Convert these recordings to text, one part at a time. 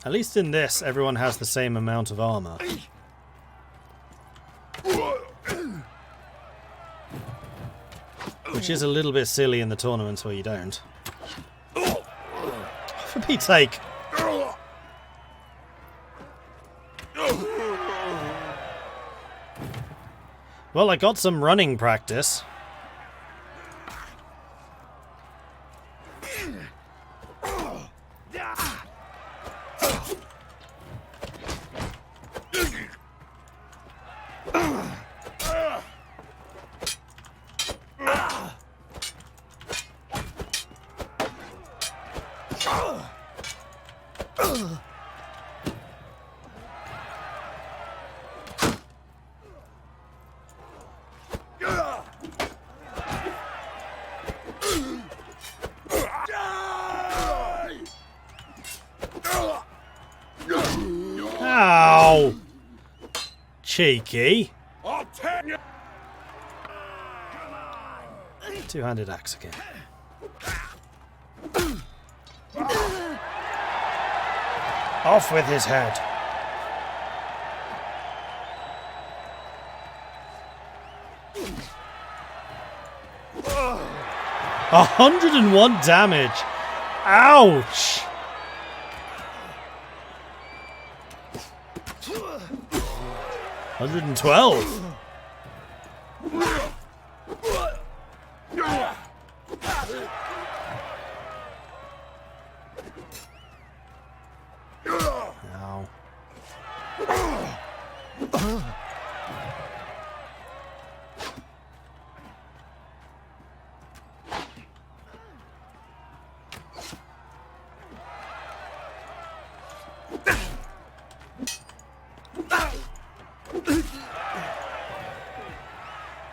At least in this, everyone has the same amount of armor. Which is a little bit silly in the tournaments where you don't. For Pete's sake! Well, I got some running practice. Ow! Cheeky. Two-handed axe again. Off with his head. A 101 damage. Ouch. 112. Ow.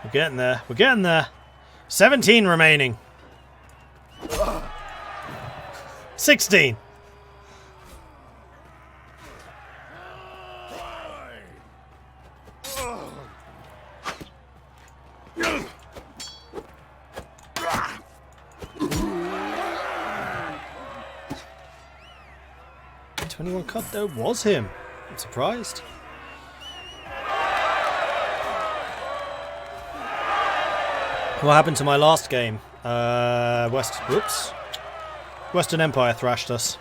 We're getting there. We're getting there. 17 remaining. 16. Cut though was him. I'm surprised. What happened to my last game? Western Empire thrashed us.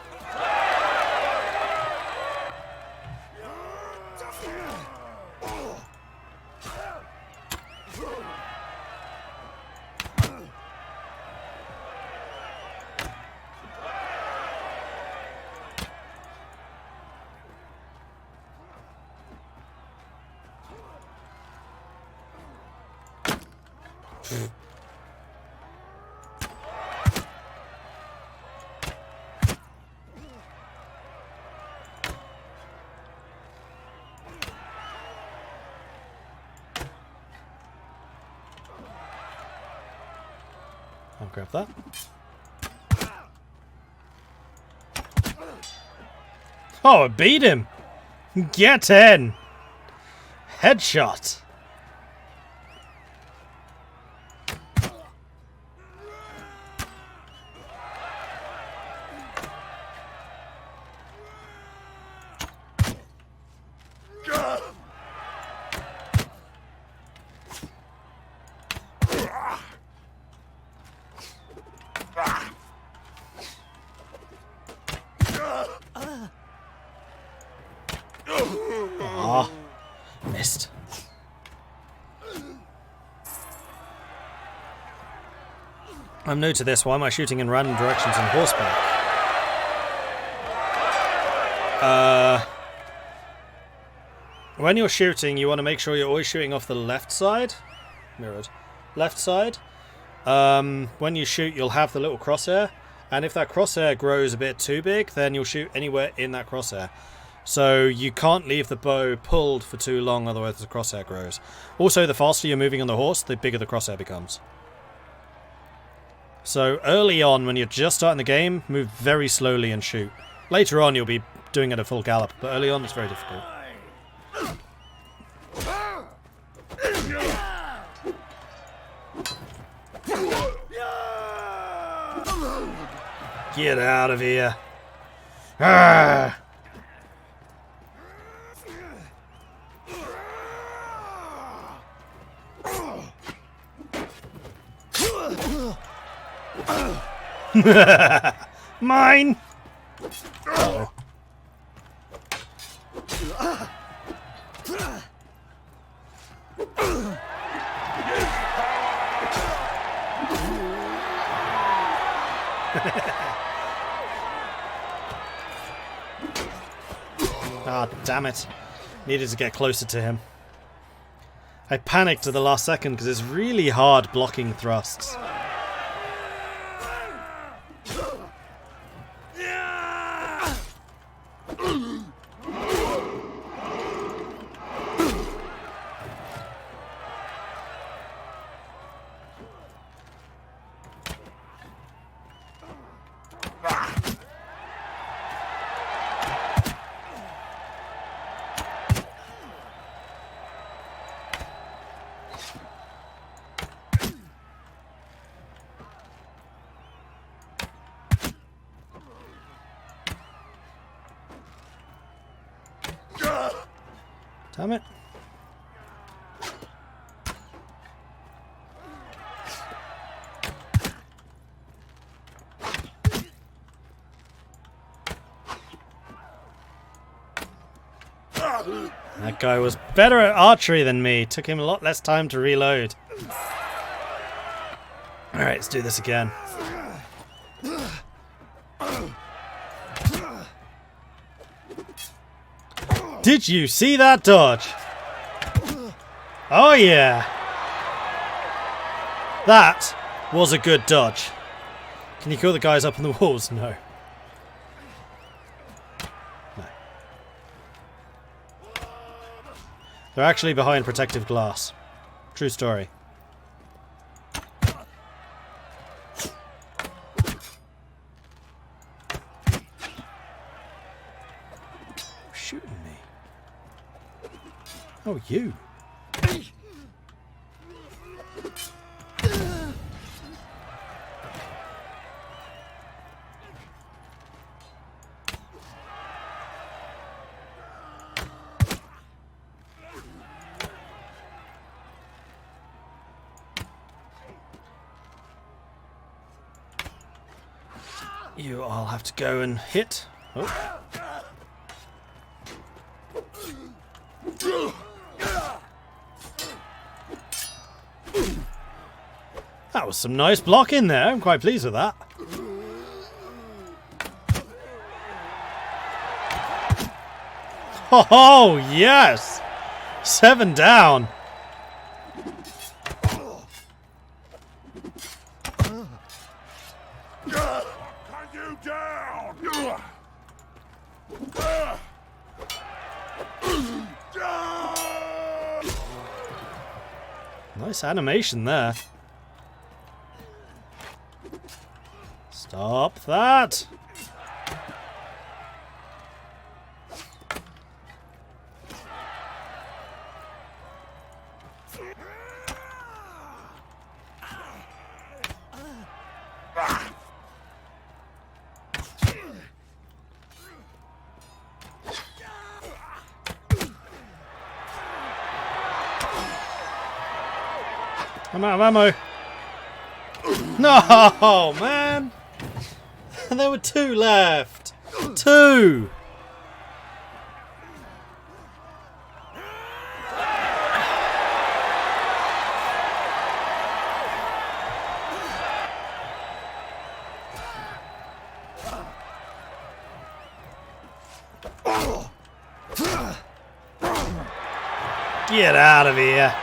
I'll grab that. Oh, I beat him! Get in! Headshot! Ah, missed. I'm new to this. Why am I shooting in random directions on horseback? When you're shooting, you want to make sure you're always shooting off the left side. Mirrored. Left side. When you shoot, you'll have the little crosshair. And if that crosshair grows a bit too big, then you'll shoot anywhere in that crosshair. So you can't leave the bow pulled for too long, otherwise the crosshair grows. Also, the faster you're moving on the horse, the bigger the crosshair becomes. So early on, when you're just starting the game, move very slowly and shoot. Later on, you'll be doing it at full gallop, but early on, it's very difficult. Get out of here. Arrgh. Mine! Ah, damn it. Needed to get closer to him. I panicked at the last second because it's really hard blocking thrusts. Damn it. That guy was better at archery than me. Took him a lot less time to reload. Alright, let's do this again. Did you see that dodge? Oh yeah. That was a good dodge. Can you kill the guys up on the walls? No. No. They're actually behind protective glass. True story. Shooting me. Oh, you. You all have to go and hit. Oh. That was some nice blocking there. I'm quite pleased with that. Oh, yes! 7 down. Nice animation there. Stop that! I'm out of ammo. No, man! There were 2 left. 2! Get out of here.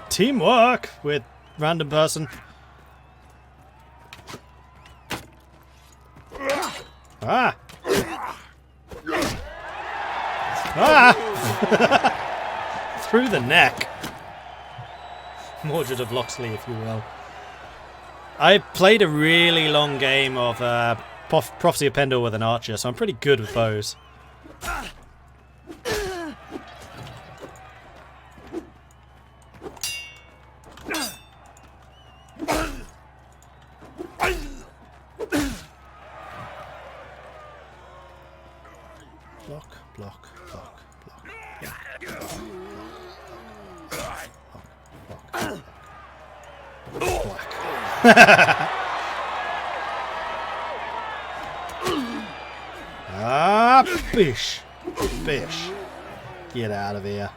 Teamwork with random person. Ah! Ah! Through the neck. Mordred of Locksley, if you will. I played a really long game of Prophecy of Pendle with an archer, so I'm pretty good with bows. Ah, bish. Bish. Get out of here.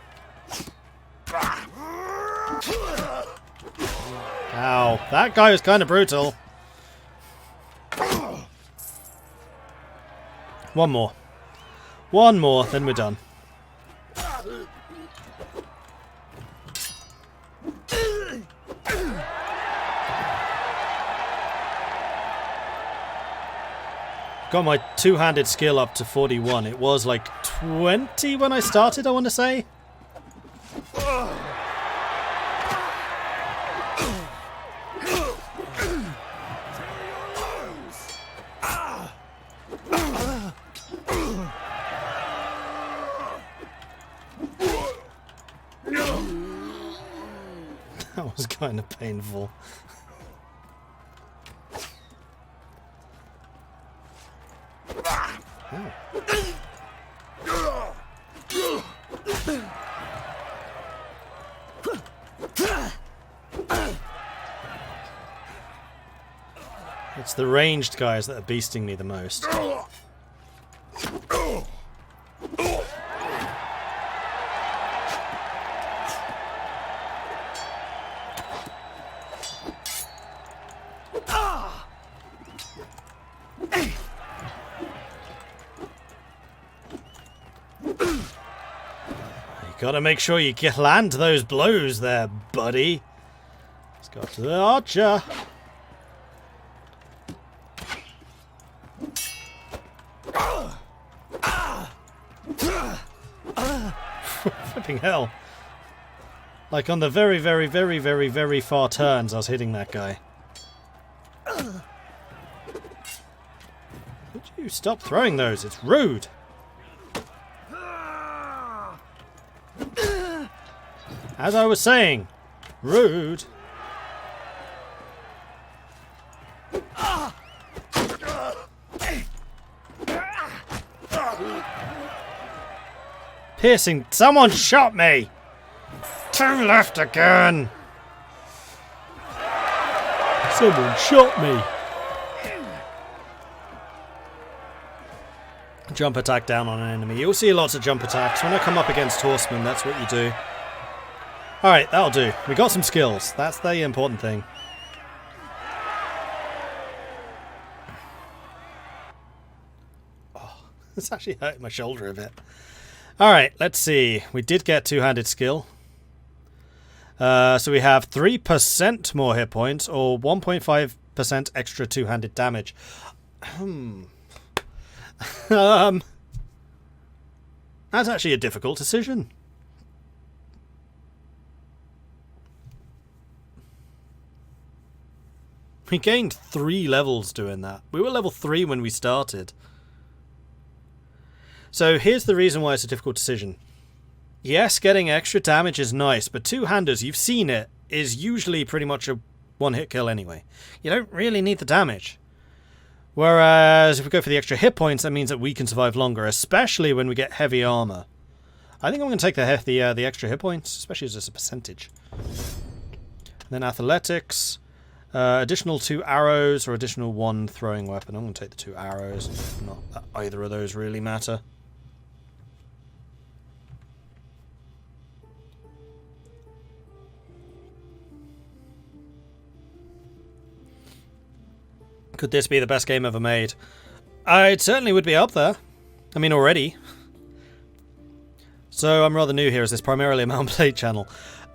Ow. That guy was kind of brutal. One more. One more, then we're done. Got my two-handed skill up to 41. It was like 20 when I started, I want to say. That was kind of painful. Oh. It's the ranged guys that are beasting me the most. Gotta make sure you land those blows there, buddy. Let's go to the archer. Flipping hell. Like on the very, very, very, very, very far turns, I was hitting that guy. Would you stop throwing those? It's rude. As I was saying, rude. Piercing, someone shot me! Two left again! Someone shot me! Jump attack down on an enemy. You'll see lots of jump attacks. When I come up against horsemen, that's what you do. Alright, that'll do. We got some skills. That's the important thing. Oh, it's actually hurting my shoulder a bit. Alright, let's see. We did get two-handed skill. So we have 3% more hit points or 1.5% extra two-handed damage. That's actually a difficult decision. We gained 3 levels doing that. We were level 3 when we started. So here's the reason why it's a difficult decision. Yes, getting extra damage is nice, but two-handers, you've seen it, is usually pretty much a one-hit kill anyway. You don't really need the damage. Whereas if we go for the extra hit points, that means that we can survive longer, especially when we get heavy armor. I think I'm going to take the extra hit points, especially as a percentage. And then athletics. Additional 2 arrows or additional 1 throwing weapon. I'm going to take the 2 arrows. Not that either of those really matter. Could this be the best game ever made? It certainly would be up there. I mean, already. So I'm rather new here as this is primarily a Mount & Blade channel.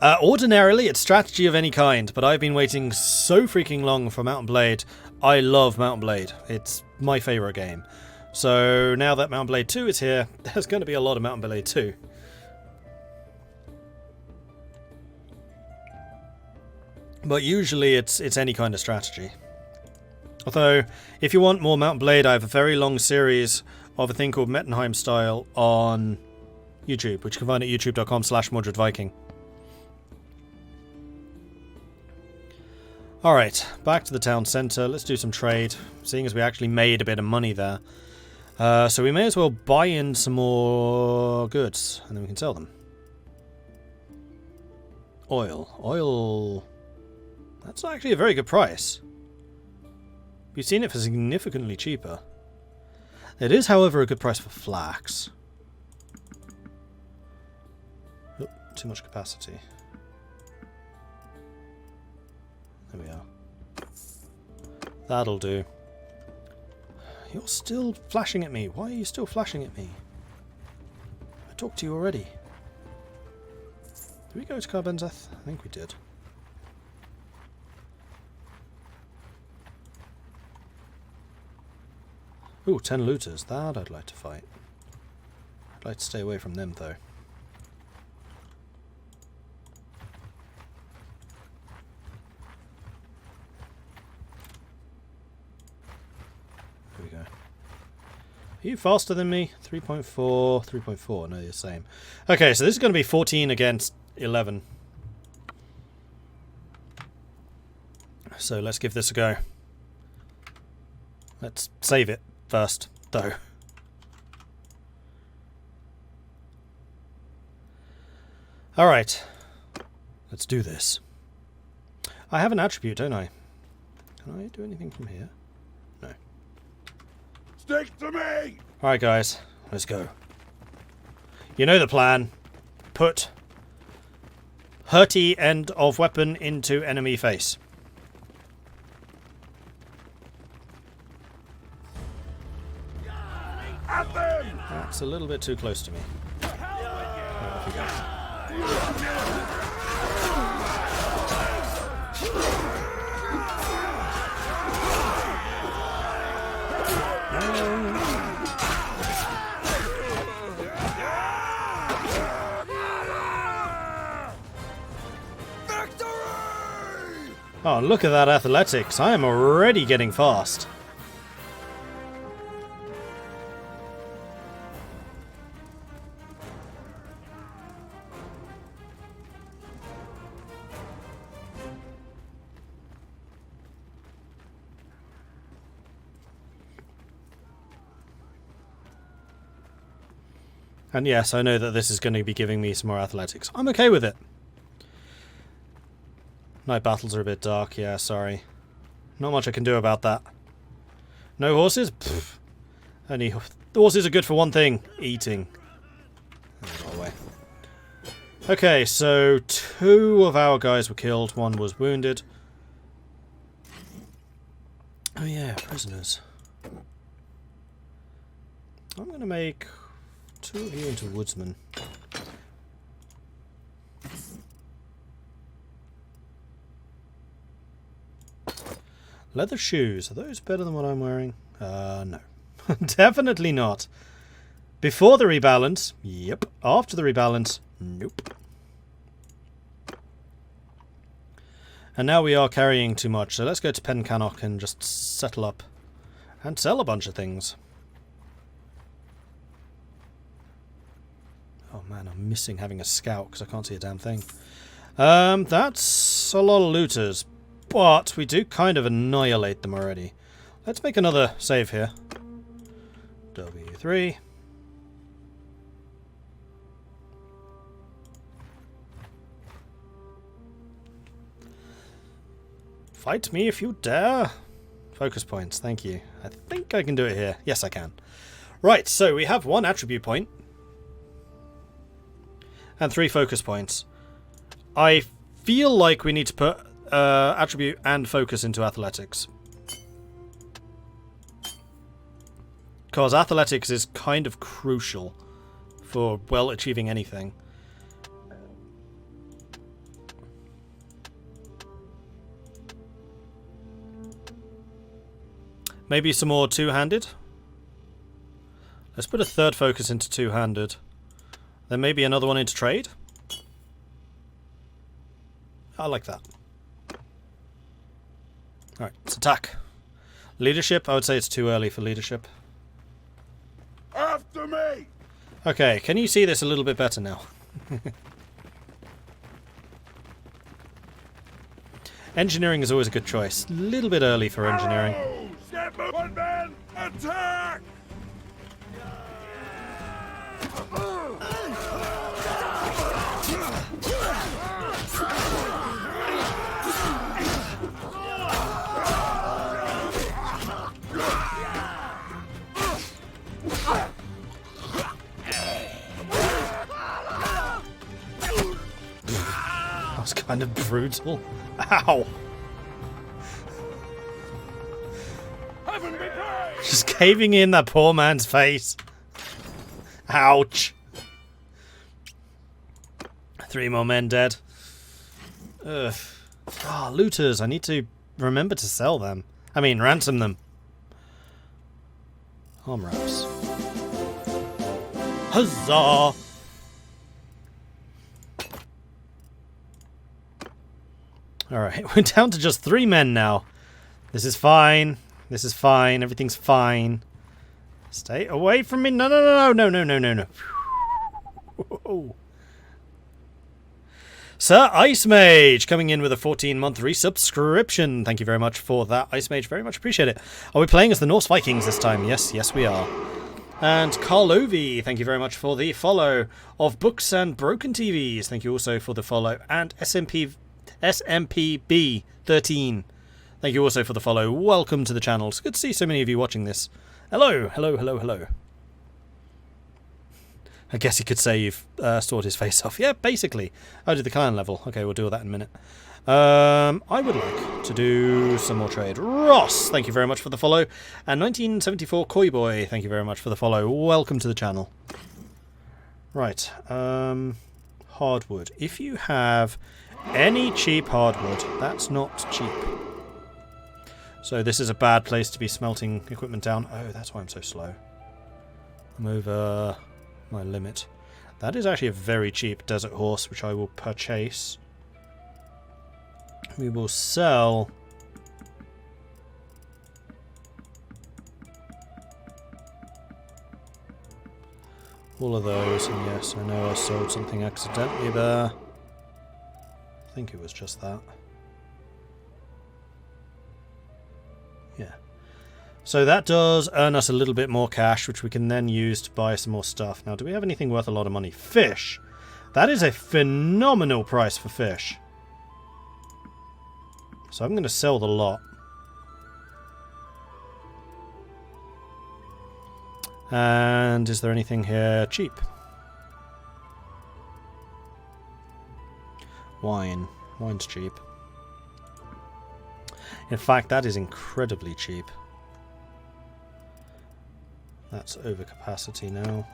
Ordinarily, it's strategy of any kind, but I've been waiting so freaking long for Mount & Blade. I love Mount & Blade. It's my favourite game. So now that Mount & Blade 2 is here, there's going to be a lot of Mount & Blade 2. But usually it's any kind of strategy. Although, if you want more Mount & Blade, I have a very long series of a thing called Mettenheim Style on YouTube, which you can find at youtube.com/MordredViking. Alright, back to the town centre. Let's do some trade, seeing as we actually made a bit of money there. So we may as well buy in some more goods, and then we can sell them. Oil. Oil... That's actually a very good price. We've seen it for significantly cheaper. It is, however, a good price for flax. Oh, too much capacity. There we are. That'll do. You're still flashing at me. Why are you still flashing at me? I talked to you already. Did we go to Carbenzeth? I think we did. Ooh, 10 looters. That I'd like to fight. I'd like to stay away from them, though. Here we go. Are you faster than me? 3.4, 3.4. No, you're the same. Okay, so this is going to be 14 against 11. So let's give this a go. Let's save it first, though. Alright. Let's do this. I have an attribute, don't I? Can I do anything from here? No. Stick to me! Alright, guys. Let's go. You know the plan. Put hurty end of weapon into enemy face. That's a little bit too close to me. Right, off you go. Oh, look at that athletics. I am already getting fast. And yes, I know that this is going to be giving me some more athletics. I'm okay with it. Night battles are a bit dark, yeah, sorry. Not much I can do about that. No horses? Pfft. Only horses are good for one thing. Eating. Oh, away. Okay, so 2 of our guys were killed. 1 was wounded. Oh yeah, prisoners. I'm going to make 2 of you into woodsmen. Leather shoes. Are those better than what I'm wearing? No. Definitely not. Before the rebalance, yep. After the rebalance, nope. And now we are carrying too much, so let's go to Pencannock and just settle up and sell a bunch of things. Oh man, I'm missing having a scout because I can't see a damn thing. That's a lot of looters, but we do kind of annihilate them already. Let's make another save here. W3. Fight me if you dare. Focus points, thank you. I think I can do it here. Yes, I can. Right, so we have 1 attribute point. And 3 focus points. I feel like we need to put attribute and focus into athletics. Because athletics is kind of crucial for, well, achieving anything. Maybe some more two-handed? Let's put a 3rd focus into two-handed. Then maybe another one into trade? I like that. Alright, let's attack. Leadership? I would say it's too early for leadership. After me! Okay, can you see this a little bit better now? Engineering is always a good choice. A little bit early for engineering. Step up! 1 man! Attack! kind of brutal. Ow! Heaven be praised! Just caving in that poor man's face. Ouch! 3 more men dead. Ugh. Ah, looters. I need to remember to sell them. I mean, ransom them. Arm wraps. Huzzah! Alright, we're down to just 3 men now. This is fine. This is fine. Everything's fine. Stay away from me. No, no, no, no, no, no, no, no. Whoa. Sir Ice Mage coming in with a 14-month resubscription. Thank you very much for that, Ice Mage. Very much appreciate it. Are we playing as the Norse Vikings this time? Yes, yes we are. And Carlovi, thank you very much for the follow. Of Books and Broken TVs, thank you also for the follow. And SMPB13, thank you also for the follow. Welcome to the channel. It's good to see so many of you watching this. Hello, hello, hello, hello. I guess you could say you've stored his face off. Yeah, basically. I did the clan level. Okay, we'll do that in a minute. I would like to do some more trade. Ross, thank you very much for the follow. And 1974 Koi Boy, thank you very much for the follow. Welcome to the channel. Right. Hardwood. If you have any cheap hardwood, that's not cheap. So this is a bad place to be smelting equipment down. Oh, that's why I'm so slow. I'm over my limit. That is actually a very cheap desert horse, which I will purchase. We will sell all of those, and yes, I know I sold something accidentally there. I think it was just that. Yeah. So that does earn us a little bit more cash, which we can then use to buy some more stuff. Now, do we have anything worth a lot of money? Fish! That is a phenomenal price for fish. So I'm going to sell the lot. And is there anything here cheap? Wine. Wine's cheap. In fact, that is incredibly cheap. That's over capacity now.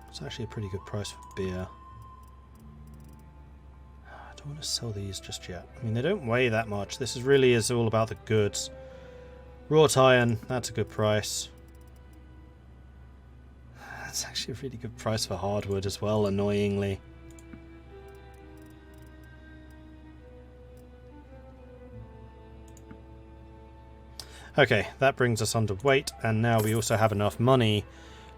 It's actually a pretty good price for beer. I don't want to sell these just yet. I mean, they don't weigh that much. This really is all about the goods. Wrought iron, that's a good price. That's actually a really good price for hardwood as well, annoyingly. Okay, that brings us under weight, and now we also have enough money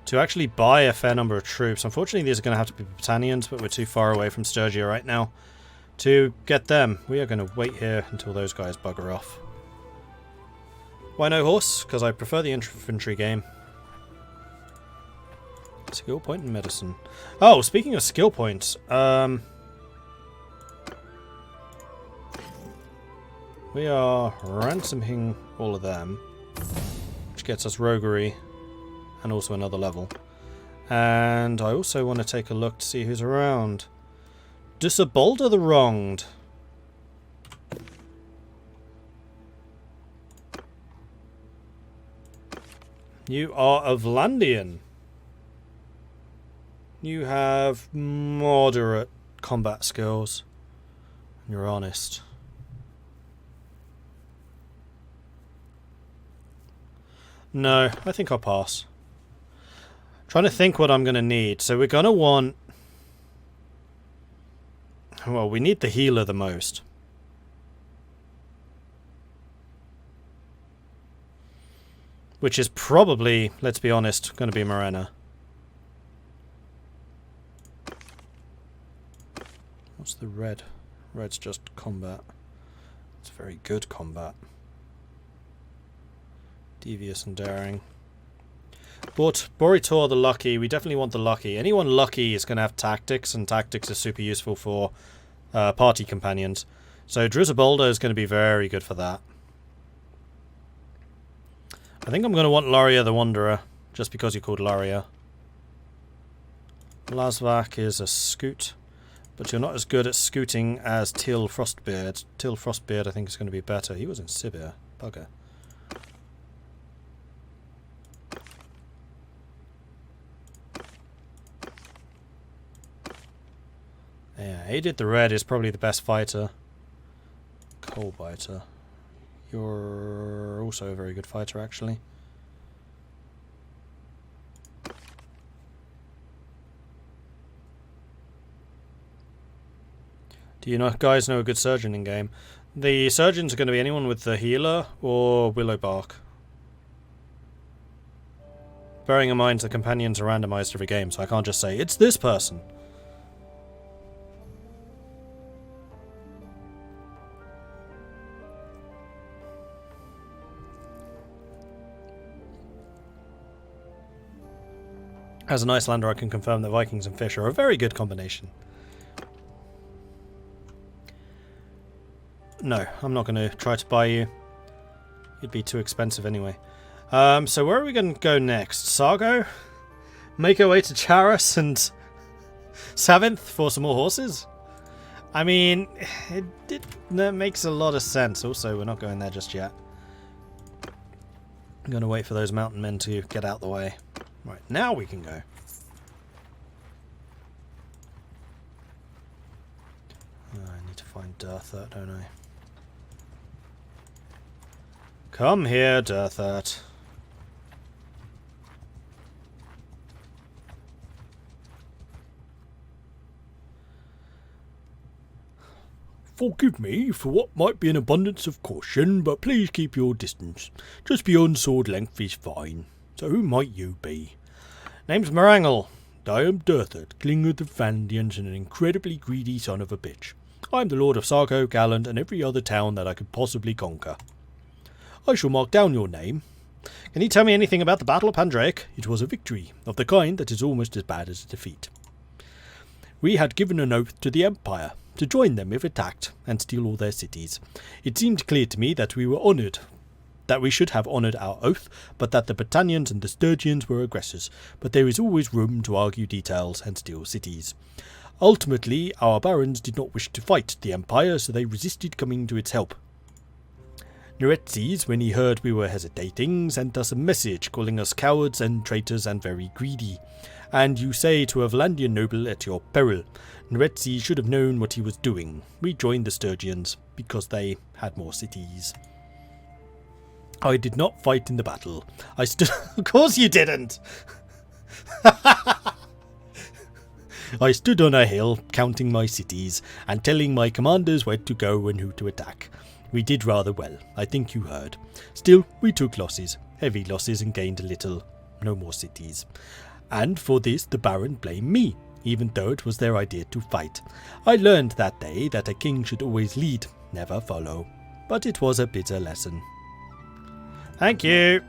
to actually buy a fair number of troops. Unfortunately, these are going to have to be Britannians, but we're too far away from Sturgia right now to get them. We are going to wait here until those guys bugger off. Why no horse? Because I prefer the infantry game. Skill point and medicine. Oh, speaking of skill points, we are ransoming all of them, which gets us roguery and also another level. And I also want to take a look to see who's around. Disabolder the Wronged. You are of Landian. You have moderate combat skills. You're honest. No, I think I'll pass. Trying to think what I'm going to need. So we're going to want... Well, we need the healer the most. Which is probably, let's be honest, going to be Morena. What's the red? Red's just combat. It's very good combat. Devious and daring. But Boritor the Lucky, we definitely want the Lucky. Anyone lucky is going to have tactics, and tactics is super useful for party companions. So Druzabolda is going to be very good for that. I think I'm going to want Laria the Wanderer, just because you're called Laria. Lasvak is a scoot, but you're not as good at scooting as Teal Frostbeard. Teal Frostbeard I think is going to be better. He was in Sibir. Bugger. Yeah, Aided the Red is probably the best fighter. Coalbiter. You're also a very good fighter, actually. Do you guys know a good surgeon in game? The surgeons are going to be anyone with the healer or Willow Bark. Bearing in mind the companions are randomized every game, so I can't just say, it's this person. As an Icelander, I can confirm that Vikings and fish are a very good combination. No, I'm not going to try to buy you. You'd be too expensive anyway. So where are we going to go next? Sargo? Make our way to Charis and Savinth for some more horses? I mean, that makes a lot of sense. Also, we're not going there just yet. I'm going to wait for those mountain men to get out the way. Right, now we can go. I need to find Durthert, don't I? Come here, Durthert. Forgive me for what might be an abundance of caution, but please keep your distance. Just beyond sword length is fine. So who might you be? Name's Marangel. I am Durthert, King of the Vandians and an incredibly greedy son of a bitch. I am the Lord of Sargo, Galland, and every other town that I could possibly conquer. I shall mark down your name. Can you tell me anything about the Battle of Pandrake? It was a victory, of the kind that is almost as bad as a defeat. We had given an oath to the Empire, to join them if attacked, and steal all their cities. It seemed clear to me that we were honoured, that we should have honoured our oath, but that the Britannians and the Sturgians were aggressors, but there is always room to argue details and steal cities. Ultimately, our barons did not wish to fight the Empire, so they resisted coming to its help. Nuretzes, when he heard we were hesitating, sent us a message calling us cowards and traitors and very greedy. And you say to a Vlandian noble at your peril. Nuretzes should have known what he was doing. We joined the Sturgians because they had more cities. I did not fight in the battle. I stood... Of course you didn't! I stood on a hill, counting my cities, and telling my commanders where to go and who to attack. We did rather well, I think you heard. Still, we took losses, heavy losses, and gained a little. No more cities. And for this the Baron blamed me, even though it was their idea to fight. I learned that day that a king should always lead, never follow. But it was a bitter lesson. Thank you.